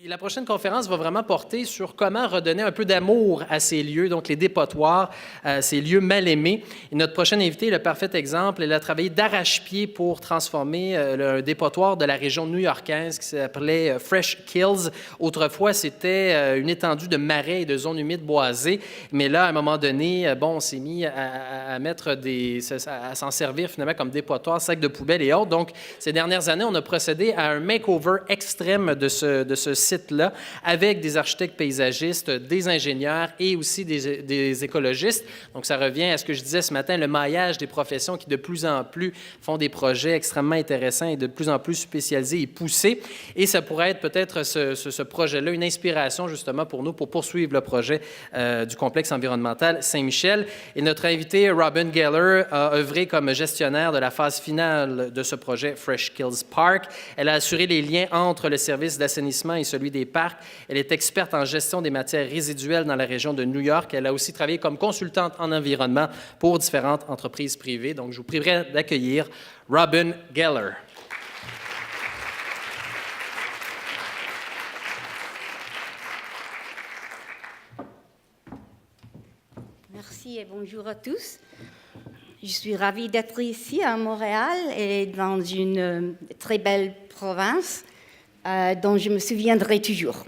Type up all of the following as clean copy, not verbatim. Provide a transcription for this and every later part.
La prochaine conférence va vraiment porter sur comment redonner un peu d'amour à ces lieux, donc les dépotoirs, ces lieux mal aimés. Et notre prochaine invitée est le parfait exemple. Elle a travaillé d'arrache-pied pour transformer le dépotoir de la région new-yorkaise qui s'appelait Fresh Kills. Autrefois, c'était une étendue de marais et de zones humides boisées. Mais là, à un moment donné, on s'est mis à s'en servir finalement comme dépotoir, sacs de poubelle et autres. Donc, ces dernières années, on a procédé à un makeover extrême de ce site-là, avec des architectes paysagistes, des ingénieurs et aussi des écologistes. Donc, ça revient à ce que je disais ce matin, le maillage des professions qui, de plus en plus, font des projets extrêmement intéressants et de plus en plus spécialisés et poussés. Et ça pourrait être peut-être ce projet-là, une inspiration justement pour nous, pour poursuivre le projet du complexe environnemental Saint-Michel. Et notre invité, Robin Geller, a œuvré comme gestionnaire de la phase finale de ce projet Fresh Kills Park. Elle a assuré les liens entre le service d'assainissement et celui des parcs. Elle est experte en gestion des matières résiduelles dans la région de New York. Elle a aussi travaillé comme consultante en environnement pour différentes entreprises privées. Donc, je vous prierai d'accueillir Robin Geller. Merci et bonjour à tous. Je suis ravie d'être ici à Montréal et dans une très belle province dont je me souviendrai toujours.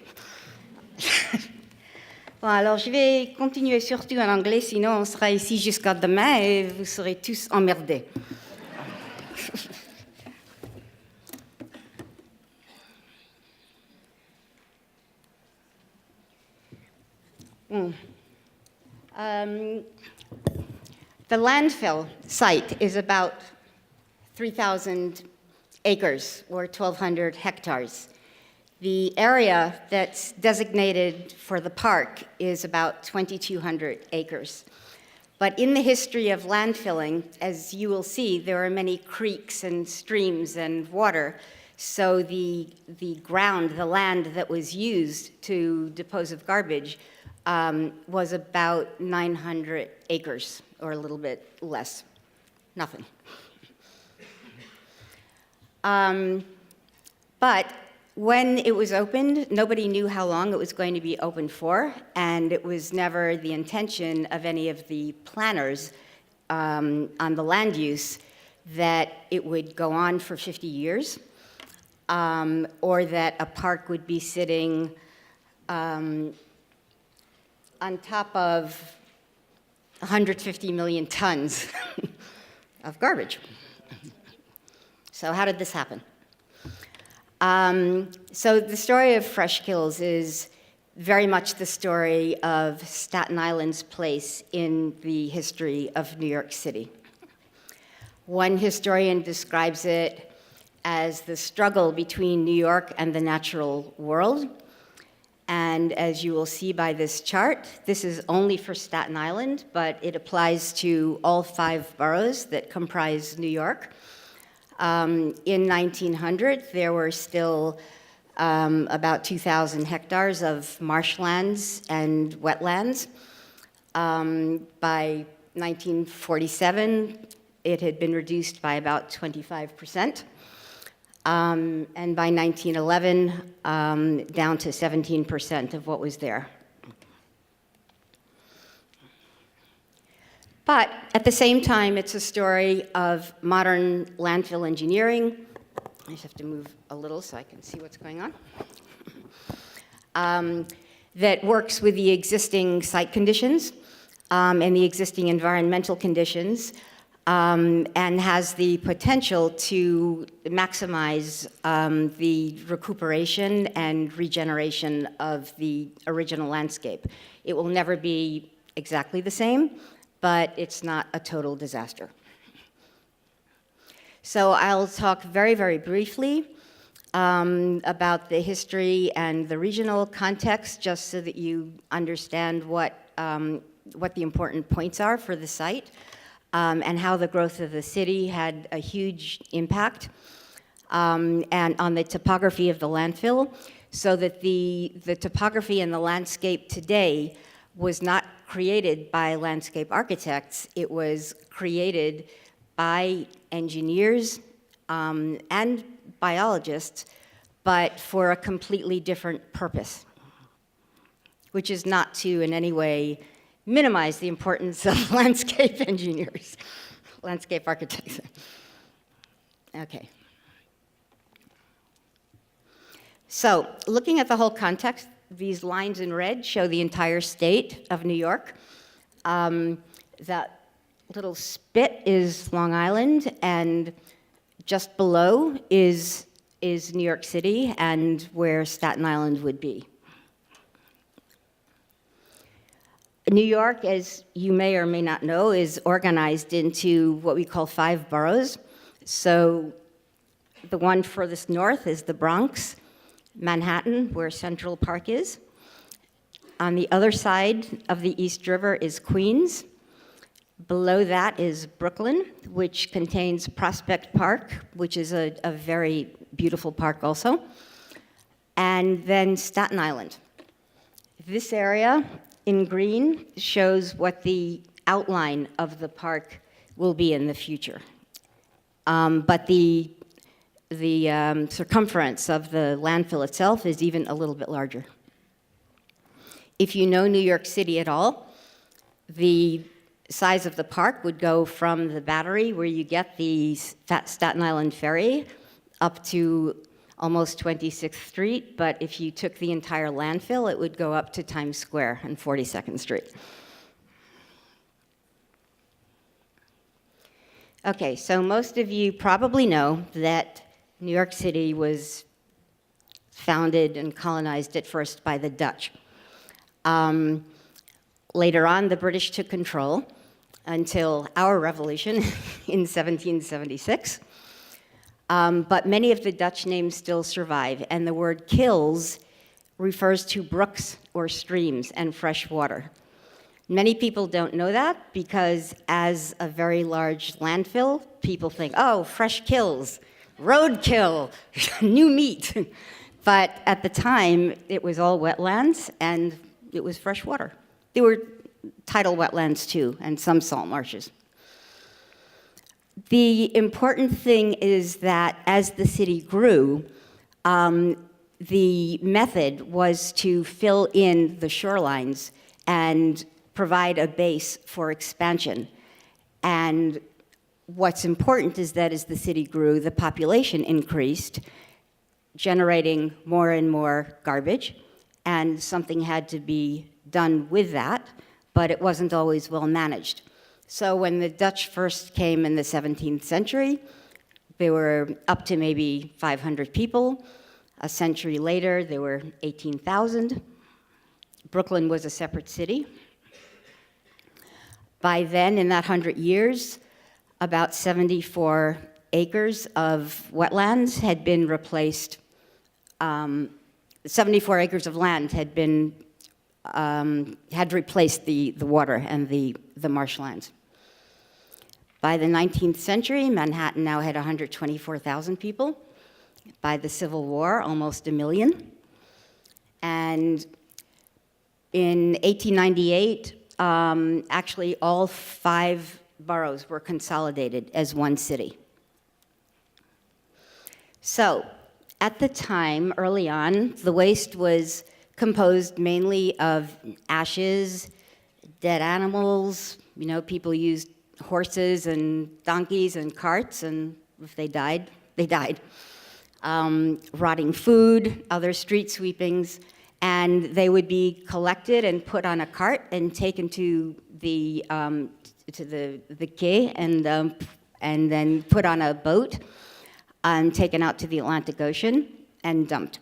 Bon, alors je vais continuer surtout en anglais, sinon on sera ici jusqu'à demain et vous serez tous emmerdés. The landfill site is about 3,000 acres or 1,200 hectares. The area that's designated for the park is about 2,200 acres. But in the history of landfilling, as you will see, there are many creeks and streams and water. So the ground, the land that was used to dispose of garbage was about 900 acres, or a little bit less. Nothing. But when it was opened, nobody knew how long it was going to be open for, and it was never the intention of any of the planners on the land use that it would go on for 50 years, or that a park would be sitting on top of 150 million tons of garbage. So how did this happen? So the story of Fresh Kills is very much the story of Staten Island's place in the history of New York City. One historian describes it as the struggle between New York and the natural world. And as you will see by this chart, this is only for Staten Island, but it applies to all 5 boroughs that comprise New York. In 1900, there were still about 2,000 hectares of marshlands and wetlands. By 1947, it had been reduced by about 25%. And by 1911, down to 17% of what was there. But at the same time, it's a story of modern landfill engineering. I just have to move a little so I can see what's going on. That works with the existing site conditions and the existing environmental conditions, and has the potential to maximize the recuperation and regeneration of the original landscape. It will never be exactly the same, but it's not a total disaster. So I'll talk very, very briefly about the history and the regional context, just so that you understand what the important points are for the site, and how the growth of the city had a huge impact, and on the topography of the landfill, so that the topography and the landscape today was not created by landscape architects. It was created by engineers and biologists but for a completely different purpose, which is not to in any way minimize the importance of landscape engineers, landscape architects. Okay. So, looking at the whole context, these lines in red show the entire state of New York. That little spit is Long Island, and just below is New York City and where Staten Island would be. New York, as you may or may not know, is organized into what we call 5 boroughs. So the one furthest north is the Bronx, Manhattan, where Central Park is. On the other side of the East River is Queens. Below that is Brooklyn, which contains Prospect Park, which is a very beautiful park also. And then Staten Island. This area in green shows what the outline of the park will be in the future. But the circumference of the landfill itself is even a little bit larger. If you know New York City at all, the size of the park would go from the Battery, where you get the Staten Island ferry, up to almost 26th Street, but if you took the entire landfill, it would go up to Times Square and 42nd Street. Okay, so most of you probably know that New York City was founded and colonized at first by the Dutch. Later on, the British took control until our revolution in 1776. But many of the Dutch names still survive, and the word kills refers to brooks or streams and fresh water. Many people don't know that because as a very large landfill, people think, oh, fresh kills, roadkill, new meat. But at the time, it was all wetlands and it was fresh water. There were tidal wetlands too, and some salt marshes. The important thing is that as the city grew, the method was to fill in the shorelines and provide a base for expansion. And what's important is that as the city grew, the population increased, generating more and more garbage, and something had to be done with that, but it wasn't always well managed. So when the Dutch first came in the 17th century, they were up to maybe 500 people. A century later, there were 18,000. Brooklyn was a separate city. By then, in that 100 years, about 74 acres of wetlands had been replaced. 74 acres of land had replaced the water and the marshlands. By the 19th century, Manhattan now had 124,000 people. By the Civil War, almost 1 million. And in 1898, actually all 5 boroughs were consolidated as one city. So, at the time, early on, the waste was composed mainly of ashes, dead animals. You know, people used horses and donkeys and carts, and if they died, they died. Rotting food, other street sweepings, and they would be collected and put on a cart and taken to the quay and then put on a boat and taken out to the Atlantic Ocean and dumped.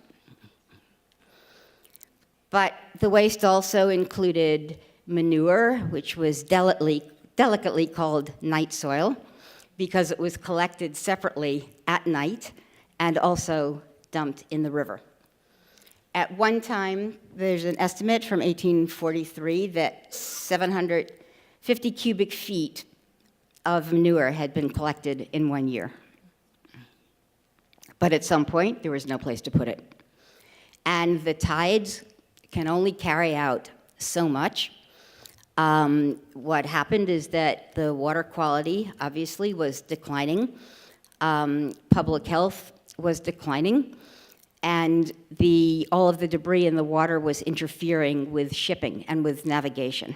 But the waste also included manure, which was delicately called night soil, because it was collected separately at night and also dumped in the river. At one time, there's an estimate from 1843 that 750 cubic feet of manure had been collected in 1 year. But at some point, there was no place to put it. And the tides can only carry out so much. What happened is that the water quality, obviously, was declining. Public health was declining. and all of the debris in the water was interfering with shipping and with navigation.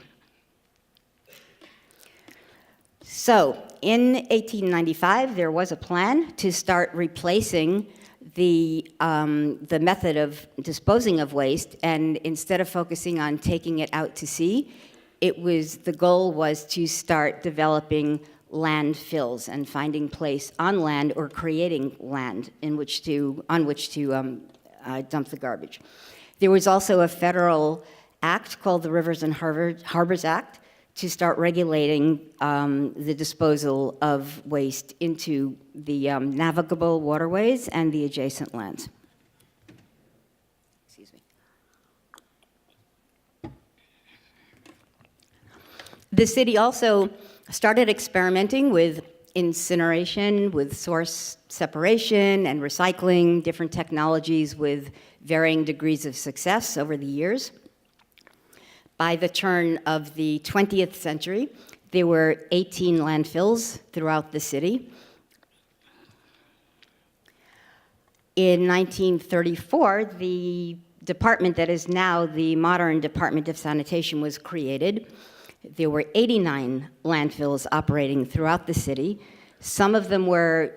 So, in 1895, there was a plan to start replacing the method of disposing of waste, and instead of focusing on taking it out to sea, the goal was to start developing landfills and finding place on land or creating land on which to dump the garbage. There was also a federal act called the Rivers and Harbors Act to start regulating the disposal of waste into the navigable waterways and the adjacent lands. Excuse me. The city also started experimenting with incineration, with source separation and recycling, different technologies with varying degrees of success over the years. By the turn of the 20th century, there were 18 landfills throughout the city. In 1934, the department that is now the modern Department of Sanitation was created. There were 89 landfills operating throughout the city. Some of them were,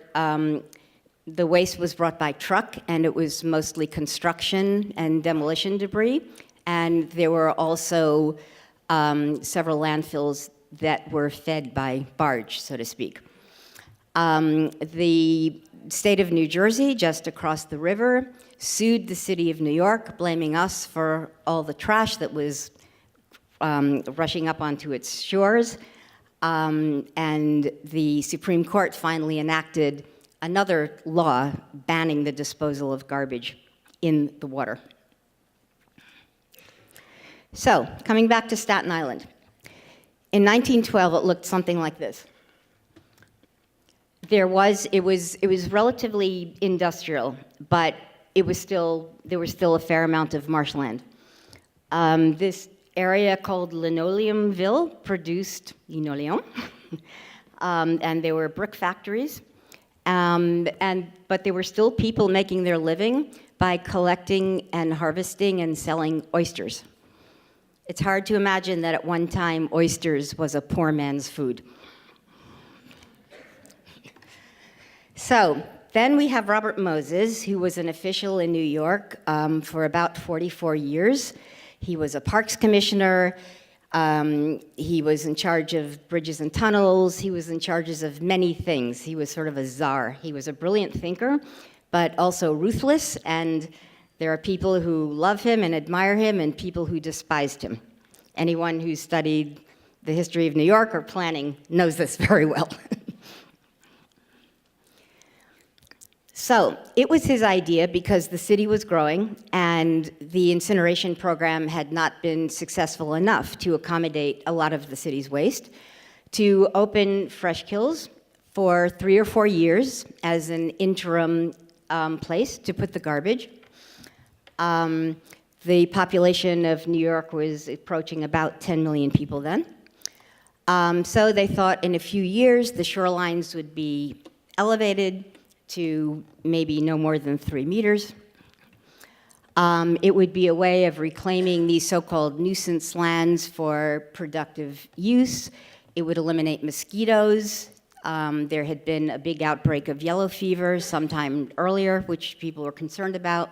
the waste was brought by truck, and it was mostly construction and demolition debris. And there were also several landfills that were fed by barge, so to speak. The state of New Jersey, just across the river, sued the city of New York, blaming us for all the trash that was rushing up onto its shores. And the Supreme Court finally enacted another law banning the disposal of garbage in the water. So, coming back to Staten Island. In 1912, it looked something like this. It was relatively industrial, but there was still a fair amount of marshland. This area called Linoleumville produced linoleum, and there were brick factories, but there were still people making their living by collecting and harvesting and selling oysters. It's hard to imagine that at one time oysters was a poor man's food. So then we have Robert Moses, who was an official in New York for about 44 years. He was a parks commissioner. He was in charge of bridges and tunnels. He was in charge of many things. He was sort of a czar. He was a brilliant thinker, but also ruthless, and there are people who love him and admire him and people who despised him. Anyone who studied the history of New York or planning knows this very well. So it was his idea, because the city was growing and the incineration program had not been successful enough to accommodate a lot of the city's waste, to open Fresh Kills for 3 or 4 years as an interim place to put the garbage. The population of New York was approaching about 10 million people then. So they thought in a few years the shorelines would be elevated to maybe no more than 3 meters. It would be a way of reclaiming these so-called nuisance lands for productive use. It would eliminate mosquitoes. There had been a big outbreak of yellow fever sometime earlier, which people were concerned about.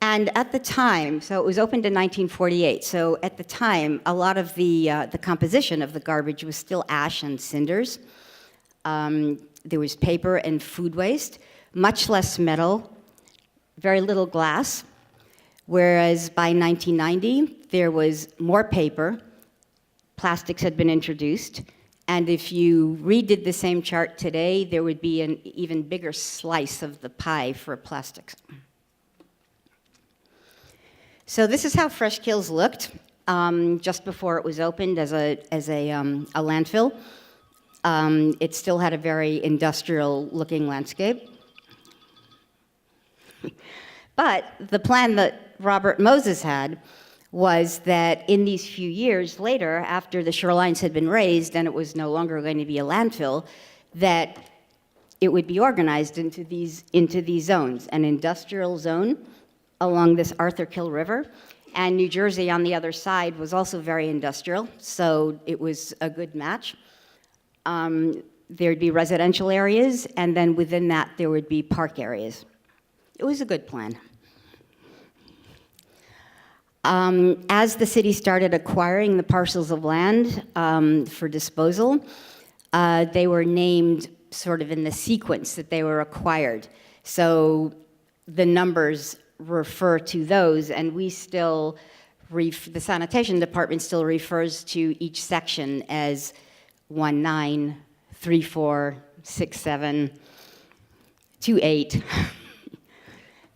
And at the time, so it was opened in 1948, so at the time, a lot of the composition of the garbage was still ash and cinders. There was paper and food waste, much less metal, very little glass, whereas by 1990, there was more paper, plastics had been introduced, and if you redid the same chart today, there would be an even bigger slice of the pie for plastics. So this is how Fresh Kills looked just before it was opened as a landfill. It still had a very industrial-looking landscape. But the plan that Robert Moses had was that in these few years later, after the shorelines had been raised and it was no longer going to be a landfill, that it would be organized into these zones, an industrial zone along this Arthur Kill River, and New Jersey on the other side was also very industrial, so it was a good match. There'd be residential areas, and then within that there would be park areas. It was a good plan. As the city started acquiring the parcels of land for disposal, they were named sort of in the sequence that they were acquired. So the numbers refer to those, and we still, the sanitation department still refers to each section as 19, 34, 67, 28.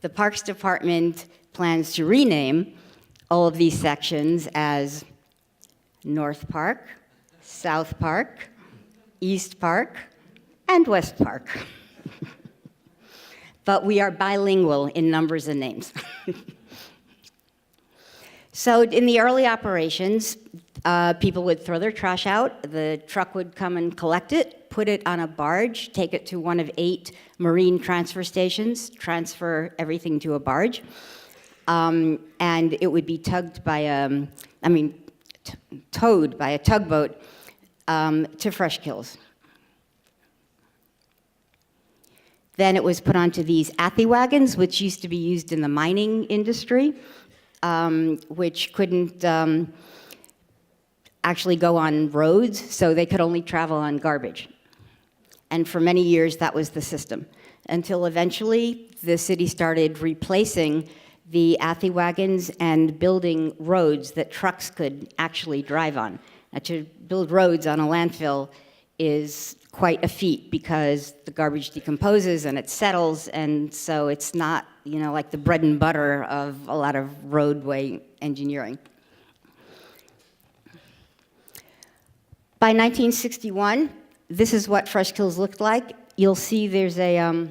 The Parks Department plans to rename all of these sections as North Park, South Park, East Park, and West Park. But we are bilingual in numbers and names. So in the early operations, people would throw their trash out, the truck would come and collect it, put it on a barge, take it to one of 8 marine transfer stations, transfer everything to a barge, and it would be towed by a tugboat to Fresh Kills. Then it was put onto these athy wagons, which used to be used in the mining industry, which couldn't actually go on roads, so they could only travel on garbage. And for many years, that was the system, until eventually the city started replacing the athy wagons and building roads that trucks could actually drive on. Now, to build roads on a landfill is quite a feat because the garbage decomposes and it settles, and so it's not, like the bread and butter of a lot of roadway engineering. By 1961, this is what Fresh Kills looked like. You'll see there's a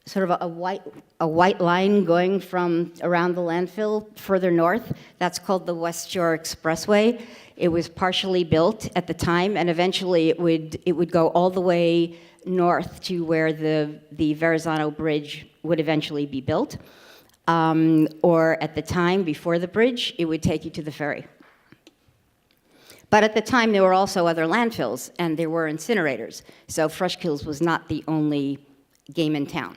sort of a white line going from around the landfill further north. That's called the West Shore Expressway. It was partially built at the time, and eventually it would go all the way north to where the Verrazano Bridge would eventually be built. Or at the time, before the bridge, it would take you to the ferry. But at the time, there were also other landfills, and there were incinerators. So Fresh Kills was not the only game in town.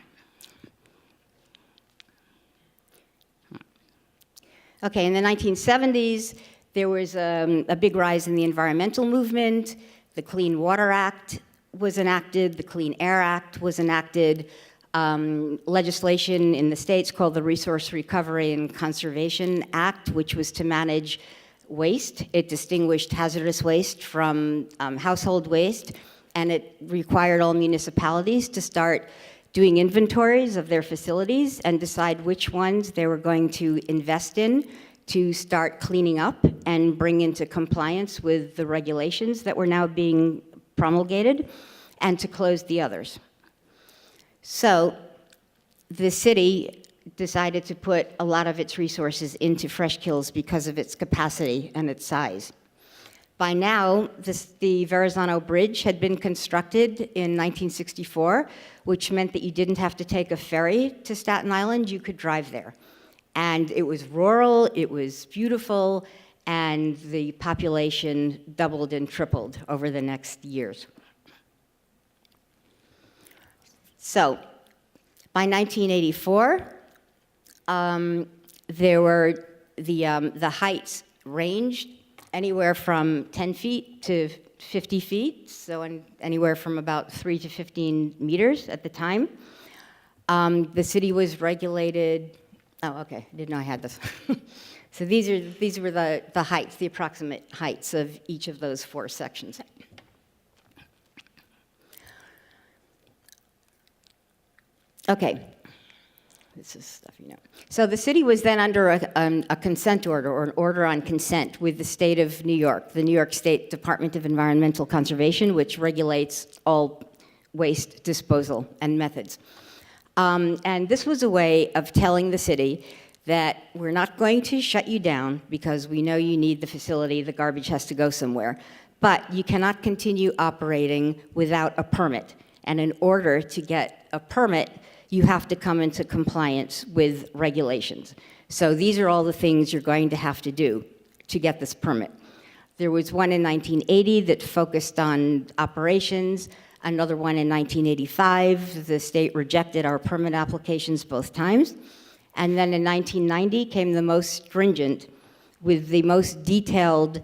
Okay, in the 1970s, there was a big rise in the environmental movement. The Clean Water Act was enacted. The Clean Air Act was enacted. Legislation in the states called the Resource Recovery and Conservation Act, which was to manage waste. It distinguished hazardous waste from household waste, and it required all municipalities to start doing inventories of their facilities and decide which ones they were going to invest in to start cleaning up and bring into compliance with the regulations that were now being promulgated, and to close the others. So the city decided to put a lot of its resources into Fresh Kills because of its capacity and its size. By now, the Verrazano Bridge had been constructed in 1964, which meant that you didn't have to take a ferry to Staten Island, you could drive there. And it was rural, it was beautiful, and the population doubled and tripled over the next years. So, by 1984, there were the heights ranged anywhere from 10 feet to 50 feet, so anywhere from about 3 to 15 meters at the time. The city was regulated. Oh, okay, I didn't know I had this. So these were the heights, the approximate heights of each of those 4 sections. Okay. This is stuff you know. So the city was then under a consent order, or an order on consent, with the state of New York, the New York State Department of Environmental Conservation, which regulates all waste disposal and methods. And this was a way of telling the city that we're not going to shut you down because we know you need the facility, the garbage has to go somewhere, but you cannot continue operating without a permit. And in order to get a permit, you have to come into compliance with regulations. So these are all the things you're going to have to do to get this permit. There was one in 1980 that focused on operations, another one in 1985. The state rejected our permit applications both times. And then in 1990 came the most stringent with the most detailed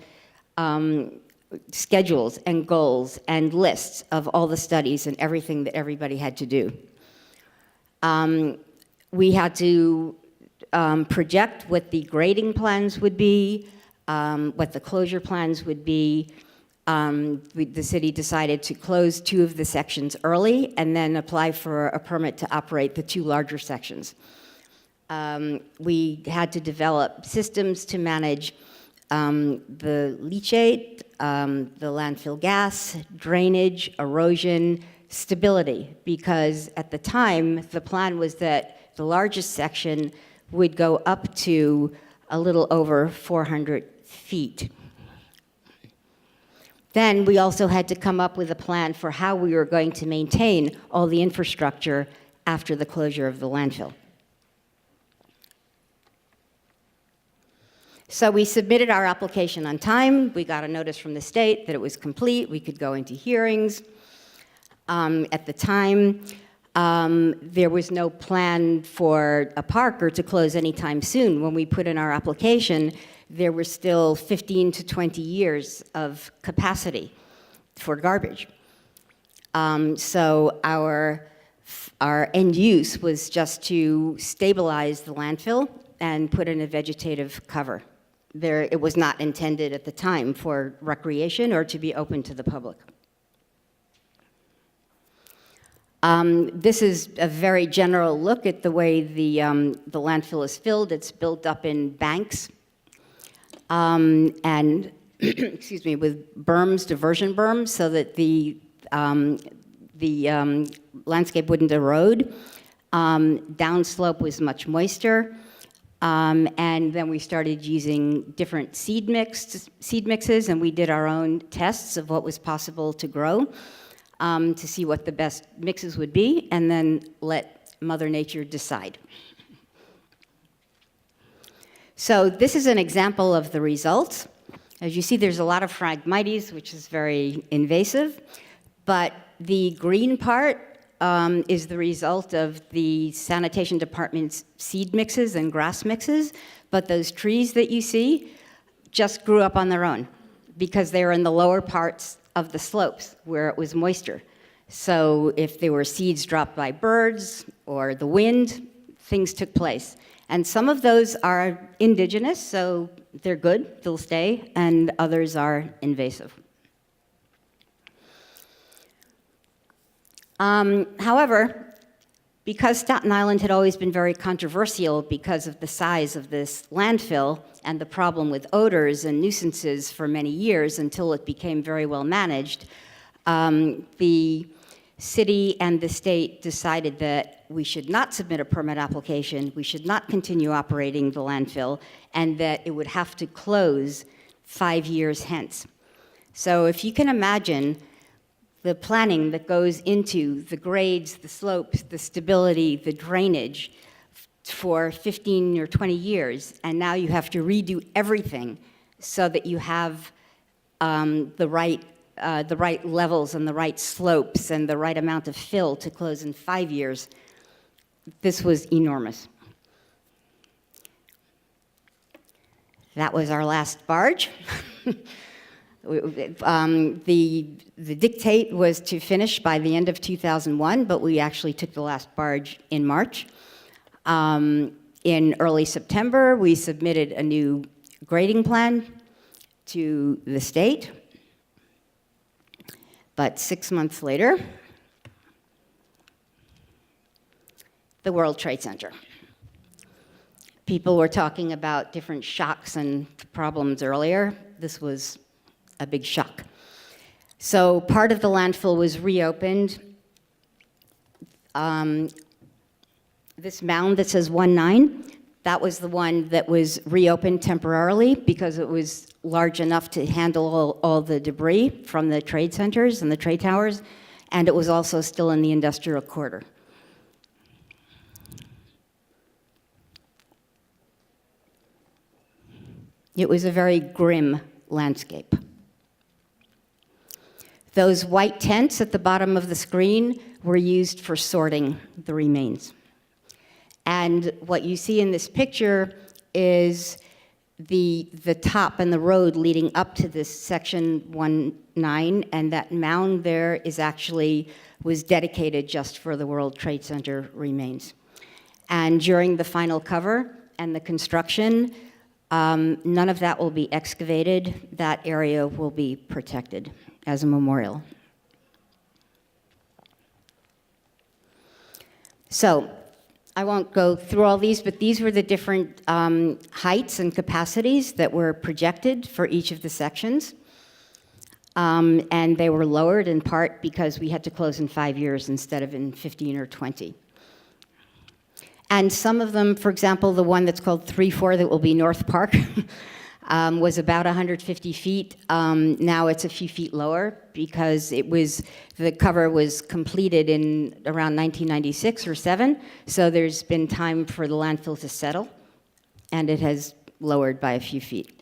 schedules and goals and lists of all the studies and everything that everybody had to do. We had to project what the grading plans would be, what the closure plans would be. The city decided to close 2 of the sections early and then apply for a permit to operate the 2 larger sections. We had to develop systems to manage the leachate, the landfill gas, drainage, erosion, stability, because at the time, the plan was that the largest section would go up to a little over 400 feet. Then we also had to come up with a plan for how we were going to maintain all the infrastructure after the closure of the landfill. So we submitted our application on time. We got a notice from the state that it was complete. We could go into hearings. At the time, there was no plan for a park or to close anytime soon. When we put in our application, there were still 15 to 20 years of capacity for garbage. So our end use was just to stabilize the landfill and put in a vegetative cover. It was not intended at the time for recreation or to be open to the public. This is a very general look at the way the landfill is filled. It's built up in banks and, excuse me, with berms, diversion berms, so that the landscape wouldn't erode. Downslope was much moister. And then we started using different seed mixes, and we did our own tests of what was possible to grow to see what the best mixes would be, and then let Mother Nature decide. So this is an example of the results. As you see, there's a lot of Phragmites, which is very invasive, but the green part is the result of the sanitation department's seed mixes and grass mixes, but those trees that you see just grew up on their own because they were in the lower parts of the slopes where it was moisture. So if there were seeds dropped by birds or the wind, things took place. And some of those are indigenous, so they're good, they'll stay, and others are invasive. However, because Staten Island had always been very controversial because of the size of this landfill and the problem with odors and nuisances for many years until it became very well managed, the city and the state decided that we should not submit a permit application, we should not continue operating the landfill, and that it would have to close 5 years hence. So if you can imagine the planning that goes into the grades, the slopes, the stability, the drainage for 15 or 20 years, and now you have to redo everything so that you have the right levels and the right slopes and the right amount of fill to close in 5 years. This was enormous. That was our last barge. The dictate was to finish by the end of 2001, but we actually took the last barge in March. In early September, we submitted a new grading plan to the state. But 6 months later, the World Trade Center. People were talking about different shocks and problems earlier. This was a big shock. So part of the landfill was reopened. This mound that says 19, that was the one that was reopened temporarily because it was large enough to handle all the debris from the trade centers and the trade towers. and it was also still in the industrial quarter. It was a very grim landscape. Those white tents at the bottom of the screen were used for sorting the remains. And what you see in this picture is the top and the road leading up to this section 19, and that mound there was dedicated just for the World Trade Center remains. And during the final cover and the construction, none of that will be excavated. That area will be protected as a memorial. So, I won't go through all these, but these were the different heights and capacities that were projected for each of the sections. And they were lowered in part because we had to close in 5 years instead of in 15 or 20. And some of them, for example, the one that's called 3-4 that will be North Park, was about 150 feet. Now it's a few feet lower because the cover was completed in around 1996 or 7, so there's been time for the landfill to settle, and it has lowered by a few feet.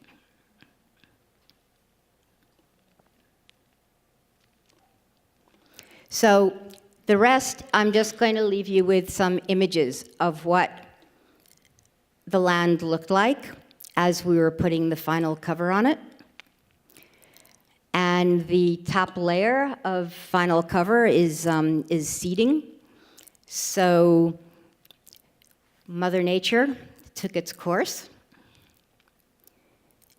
So the rest, I'm just going to leave you with some images of what the land looked like as we were putting the final cover on it. And the top layer of final cover is seeding. So Mother Nature took its course.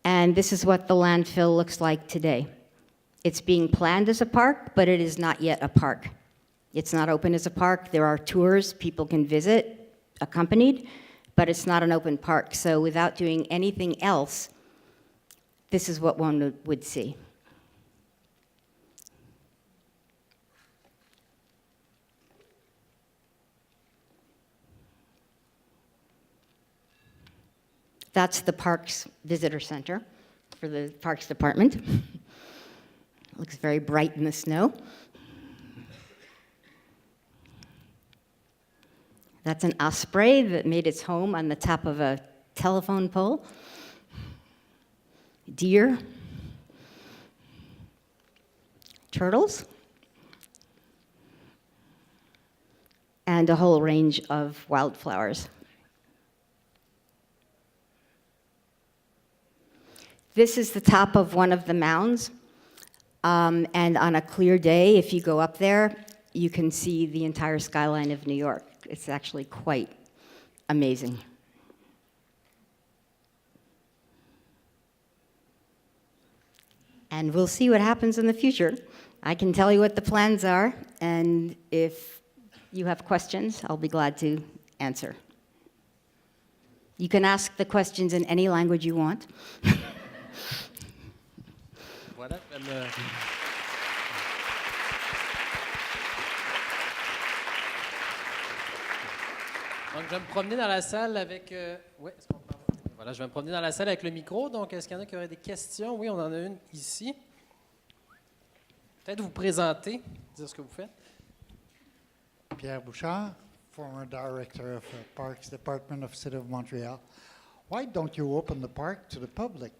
And this is what the landfill looks like today. It's being planned as a park, but it is not yet a park. It's not open as a park. There are tours people can visit, accompanied, but it's not an open park. So without doing anything else, this is what one would see. That's the Parks Visitor Center for the Parks Department. Looks very bright in the snow. That's an osprey that made its home on the top of a telephone pole. Deer. Turtles. And a whole range of wildflowers. This is the top of one of the mounds. And on a clear day, if you go up there, you can see the entire skyline of New York. It's actually quite amazing. And we'll see what happens in the future. I can tell you what the plans are, and if you have questions, I'll be glad to answer. You can ask the questions in any language you want. Voilà. Donc, je vais me promener dans la salle avec... est-ce qu'on parle? Voilà, je vais me promener dans la salle avec le micro. Donc, est-ce qu'il y en a qui auraient des questions? Oui, on en a une ici. Peut-être vous présenter, dire ce que vous faites. Pierre Bouchard, former director of the Parks Department of the City of Montreal. Why don't you open the park to the public?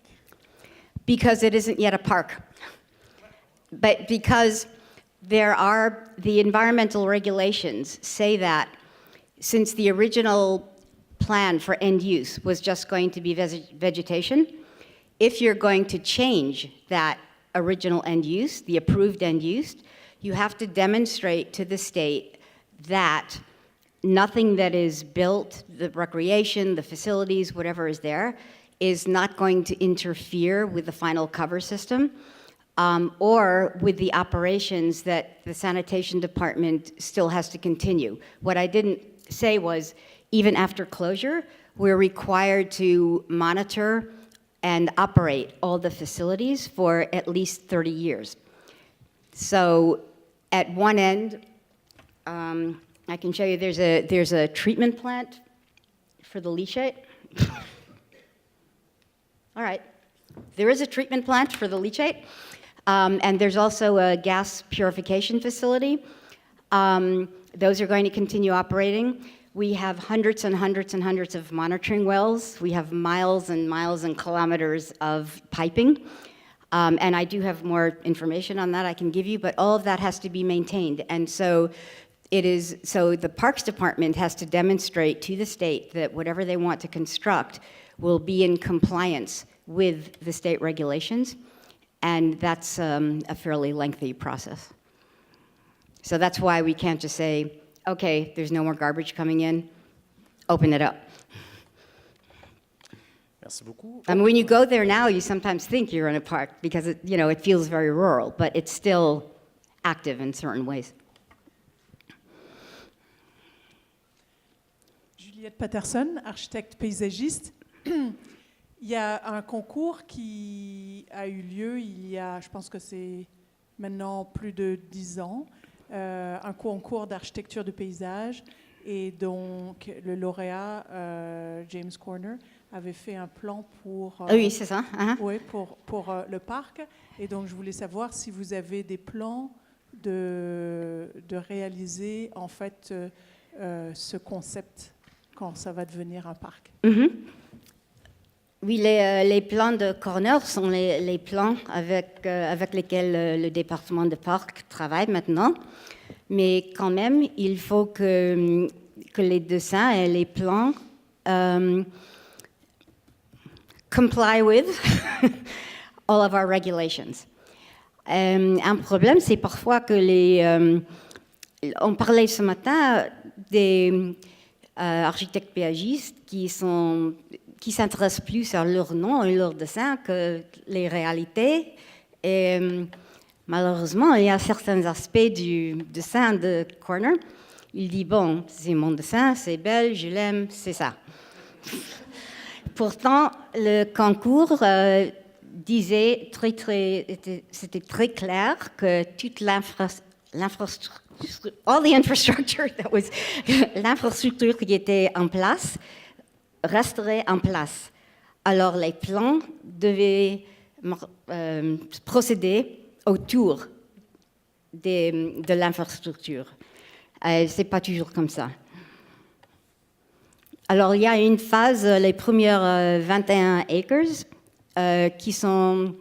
Because it isn't yet a park. But because the environmental regulations say that since the original plan for end use was just going to be vegetation, if you're going to change that original end use, the approved end use, you have to demonstrate to the state that nothing that is built, the recreation, the facilities, whatever is there, is not going to interfere with the final cover system or with the operations that the sanitation department still has to continue. What I didn't say was, even after closure, we're required to monitor and operate all the facilities for at least 30 years. So at one end, I can show you there's a treatment plant for the leachate. All right, there is a treatment plant for the leachate. And there's also a gas purification facility. Those are going to continue operating. We have hundreds and hundreds and hundreds of monitoring wells. We have miles and miles and kilometers of piping. And I do have more information on that I can give you, but all of that has to be maintained. And so the Parks Department has to demonstrate to the state that whatever they want to construct will be in compliance with the state regulations. And that's a fairly lengthy process. So that's why we can't just say, okay, there's no more garbage coming in, open it up. Merci beaucoup. I mean, when you go there now, you sometimes think you're in a park because it feels very rural, but it's still active in certain ways. Juliette Patterson, architecte paysagiste. Il y a un concours qui a eu lieu il y a, je pense que c'est maintenant plus de 10 ans, un concours d'architecture de paysage, et donc le lauréat James Corner avait fait un plan pour, Oui, c'est ça. oui, pour le parc, et donc je voulais savoir si vous avez des plans de réaliser en fait ce concept quand ça va devenir un parc. Mm-hmm. Oui, les plans de Corner sont les plans avec lesquels le département de parc travaille maintenant. Mais quand même, il faut que les dessins et les plans comply with all of our regulations. Un problème, c'est parfois que on parlait ce matin des architectes paysagistes qui s'intéressent plus à leur nom et leur dessin que les réalités. Et malheureusement, il y a certains aspects du dessin de Corner. Il dit, bon, c'est mon dessin, c'est belle, je l'aime, c'est ça. Pourtant, le concours disait c'était très clair que toute l'infrastructure, all the infrastructure l'infrastructure qui était en place resterait en place. Alors les plans devaient procéder autour de l'infrastructure. C'est pas toujours comme ça. Alors il y a une phase, les premières 21 acres, qui sont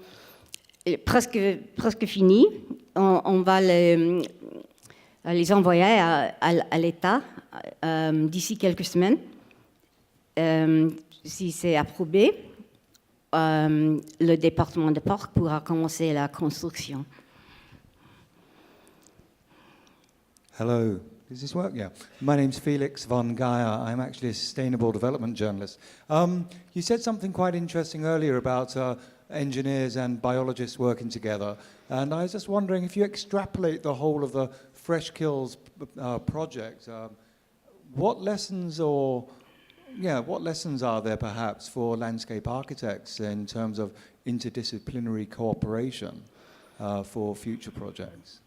presque finies. On va les envoyer à l'État d'ici quelques semaines. Si c'est approuvé, le département de parc pourra commencer la construction. Hello, does this work? Yeah. My name's Felix von Geyer. I'm actually a sustainable development journalist. You said something quite interesting earlier about engineers and biologists working together. And I was just wondering if you extrapolate the whole of the Fresh Kills project, what lessons are there perhaps for landscape architects in terms of interdisciplinary cooperation for future projects?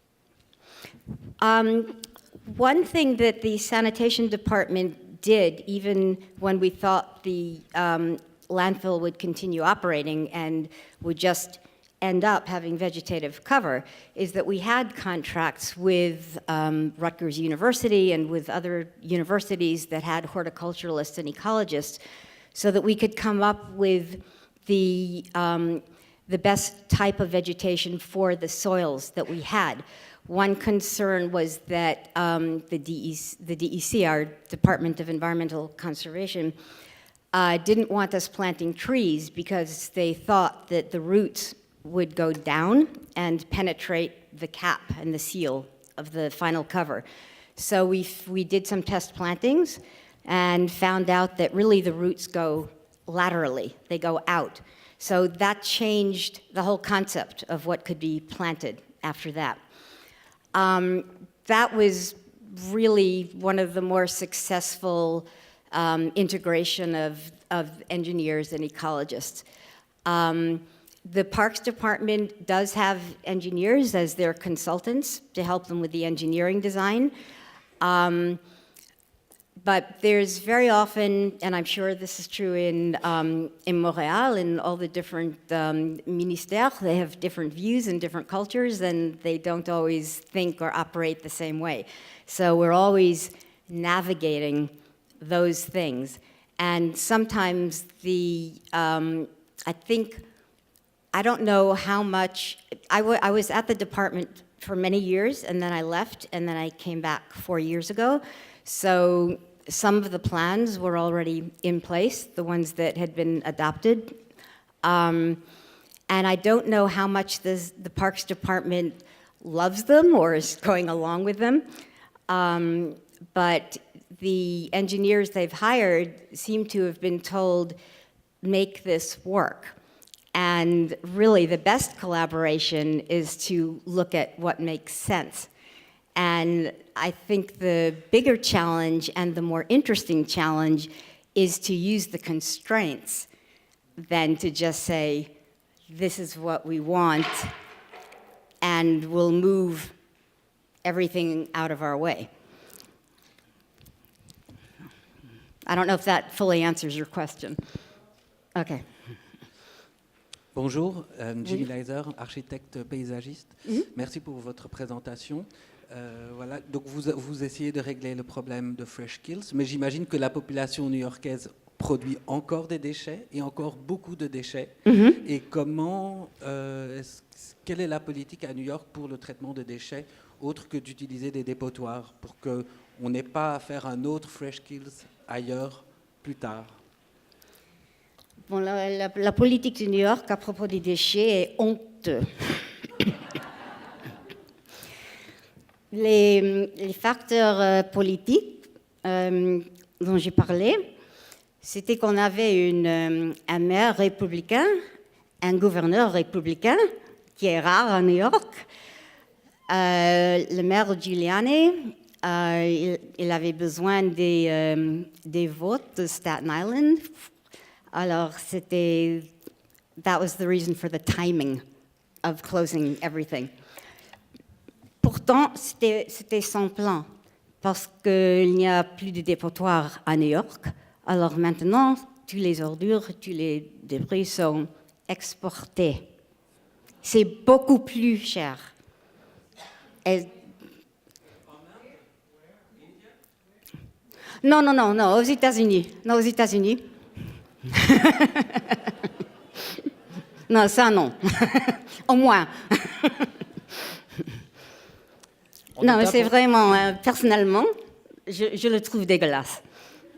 One thing that the sanitation department did, even when we thought the landfill would continue operating and would just end up having vegetative cover, is that we had contracts with Rutgers University and with other universities that had horticulturalists and ecologists, so that we could come up with the best type of vegetation for the soils that we had. One concern was that the DEC, our Department of Environmental Conservation, didn't want us planting trees because they thought that the roots would go down and penetrate the cap and the seal of the final cover. So we did some test plantings and found out that really the roots go laterally, they go out. So that changed the whole concept of what could be planted after that. That was really one of the more successful integration of engineers and ecologists. The Parks Department does have engineers as their consultants to help them with the engineering design. But there's very often, and I'm sure this is true in Montreal, in all the different ministères, they have different views and different cultures, and they don't always think or operate the same way. So we're always navigating those things. And sometimes I don't know how much, I was at the department for many years, and then I left, and then I came back 4 years ago. So some of the plans were already in place, the ones that had been adopted. And I don't know how much the Parks Department loves them or is going along with them. But the engineers they've hired seem to have been told, make this work. And really the best collaboration is to look at what makes sense. And I think the bigger challenge and the more interesting challenge is to use the constraints than to just say, this is what we want, and we'll move everything out of our way. I don't know if that fully answers your question. Okay. Bonjour, Jimmy Leiser, architecte paysagiste. Merci pour votre présentation. Voilà, donc vous essayez de régler le problème de Fresh Kills, mais j'imagine que la population new-yorkaise produit encore des déchets et encore beaucoup de déchets. Et quelle est la politique à New York pour le traitement des déchets, autre que d'utiliser des dépotoirs, pour qu'on n'ait pas à faire un autre Fresh Kills ailleurs plus tard? Bon, la politique de New York à propos des déchets est honteux. Les facteurs politiques dont j'ai parlé, c'était qu'on avait un maire républicain, un gouverneur républicain, qui est rare à New York. Le maire Giuliani, il avait besoin des votes de Staten Island. Alors, that was the reason for the timing of closing everything. Pourtant, c'était sans plan, parce qu'il n'y a plus de dépotoir à New York. Alors maintenant, toutes les ordures, tous les débris sont exportés. C'est beaucoup plus cher. Non, aux États-Unis. Non, aux États-Unis. Non, ça non. Au moins. Non, mais c'est vraiment, personnellement, je le trouve dégueulasse.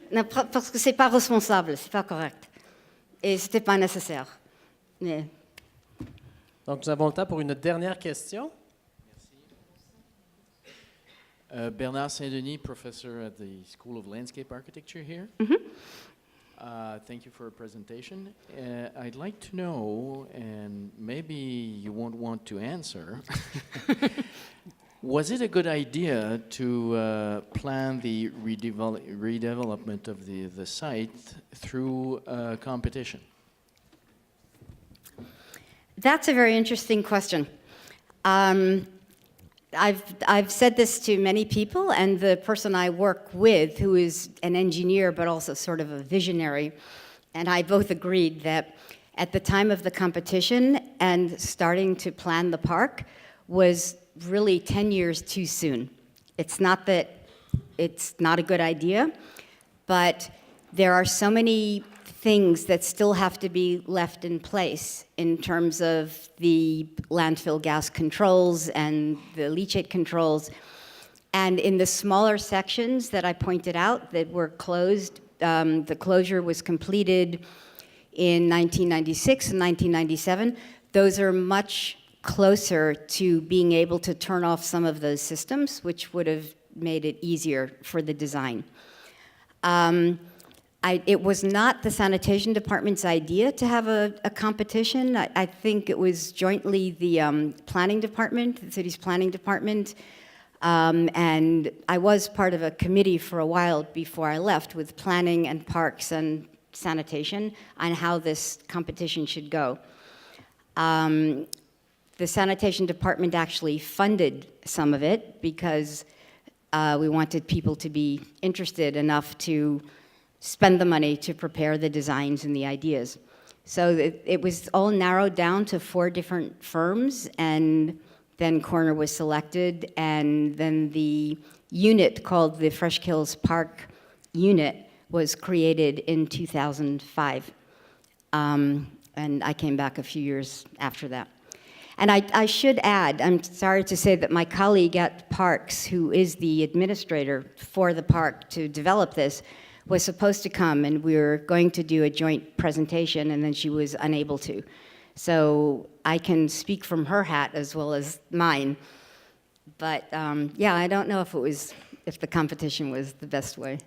Non, parce que c'est pas responsable, c'est pas correct. Et c'était pas nécessaire. Mais... Donc, nous avons le temps pour une dernière question. Merci. Bernard Saint-Denis, professor at the School of Landscape Architecture here. Thank you for your presentation. I'd like to know, and maybe you won't want to answer, was it a good idea to plan the redevelopment of the site through competition? That's a very interesting question. I've said this to many people, and the person I work with, who is an engineer but also sort of a visionary, and I both agreed that at the time of the competition and starting to plan the park was really 10 years too soon. It's not that it's not a good idea, but there are so many things that still have to be left in place in terms of the landfill gas controls and the leachate controls. And in the smaller sections that I pointed out that were closed, the closure was completed in 1996 and 1997. Those are much closer to being able to turn off some of those systems, which would have made it easier for the design. It was not the sanitation department's idea to have a competition. I think it was jointly the planning department, the city's planning department, and I was part of a committee for a while before I left with planning and parks and sanitation on how this competition should go. The sanitation department actually funded some of it because We wanted people to be interested enough to spend the money to prepare the designs and the ideas. So it was all narrowed down to 4 different firms, and then Corner was selected, and then the unit called the Fresh Kills Park Unit was created in 2005. And I came back a few years after that. And I should add, I'm sorry to say that my colleague at Parks, who is the administrator for the park to develop this, was supposed to come, and we were going to do a joint presentation, and then she was unable to. So I can speak from her hat as well as mine. But yeah, I don't know if the competition was the best way.